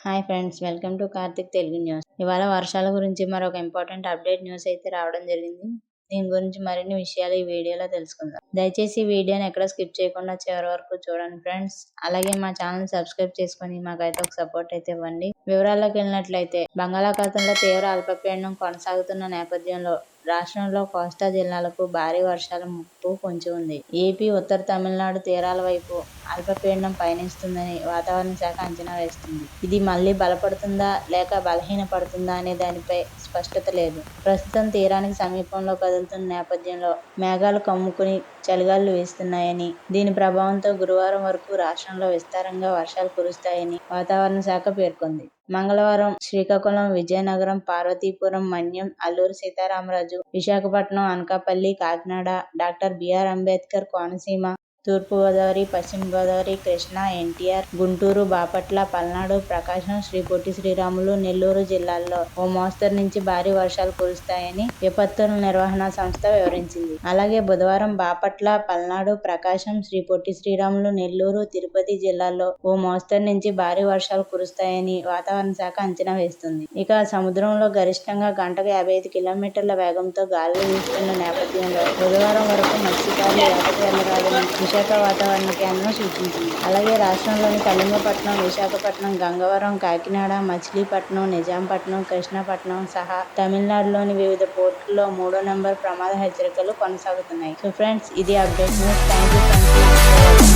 Hi friends, welcome to Karthik Telugu news. ఇవాళ వర్షాల గురించి మరొక ఇంపార్టెంట్ అప్డేట్ న్యూస్ అయితే రావడం జరిగింది. దీని గురించి మరిన్ని విషయాలు ఈ వీడియోలో తెలుసుకుందాం. దయచేసి ఈ వీడియోని ఎక్కడ స్కిప్ చేయకుండా చివరి వరకు చూడండి ఫ్రెండ్స్. అలాగే మా ఛానల్ సబ్స్క్రైబ్ చేసుకుని మాకైతే ఒక సపోర్ట్ అయితే ఇవ్వండి. వివరాల్లోకి వెళ్ళినట్లయితే, బంగాళాఖాతంలో తీవ్ర అల్పపీడనం కొనసాగుతున్న నేపథ్యంలో రాష్ట్రంలో కోస్తా జిల్లాలకు భారీ వర్షాల ముప్పు పొంచి ఉంది. ఏపీ, ఉత్తర తమిళనాడు తీరాల వైపు అల్పపీడనం పయనిస్తుందని వాతావరణ శాఖ అంచనా వేస్తుంది. ఇది మళ్లీ బలపడుతుందా లేక బలహీనపడుతుందా అనే దానిపై స్పష్టత లేదు. ప్రస్తుతం తీరానికి సమీపంలో కదులుతున్న నేపథ్యంలో మేఘాలు కమ్ముకుని చలిగాలులు వీస్తున్నాయని, దీని ప్రభావంతో గురువారం వరకు రాష్ట్రంలో విస్తారంగా వర్షాలు కురుస్తాయని వాతావరణ శాఖ పేర్కొంది. మంగళవారం శ్రీకాకుళం, విజయనగరం, పార్వతీపురం, మన్యం, అల్లూరు సీతారామరాజు, విశాఖపట్నం, అనకాపల్లి, కాకినాడ, డాక్టర్ బిఆర్ అంబేద్కర్ కోనసీమ, తూర్పుగోదావరి, పశ్చిమ గోదావరి, కృష్ణా, ఎన్టీఆర్, గుంటూరు, బాపట్ల, పల్నాడు, ప్రకాశం, శ్రీ పొట్టి శ్రీరాములు, నెల్లూరు జిల్లాల్లో ఓ మోస్తరు నుంచి భారీ వర్షాలు కురుస్తాయని విపత్తుల నిర్వహణ సంస్థ వివరించింది. అలాగే బుధవారం బాపట్ల, పల్నాడు, ప్రకాశం, శ్రీ పొట్టి శ్రీరాములు, నెల్లూరు, తిరుపతి జిల్లాల్లో ఓ మోస్తరు నుంచి భారీ వర్షాలు కురుస్తాయని వాతావరణ శాఖ అంచనా వేస్తుంది. ఇక సముద్రంలో గరిష్టంగా గంటకు 55 కిలోమీటర్ల వేగంతో గాలులు వీస్తున్న నేపథ్యంలో బుధవారం వరకు మత్స్యకారులు వేటకు వెళ్లరాదని విశాఖ వాతావరణ కేంద్రం సూచించింది. అలాగే రాష్ట్రంలోని కళింగపట్నం, విశాఖపట్నం, గంగవరం, కాకినాడ, మచిలీపట్నం, నిజాంపట్నం, కృష్ణపట్నం సహా తమిళనాడులోని వివిధ పోర్టుల్లో 3వ నెంబర్ ప్రమాద హెచ్చరికలు కొనసాగుతున్నాయి. సో ఫ్రెండ్స్, ఇది అప్డేట్ న్యూస్. Thank you.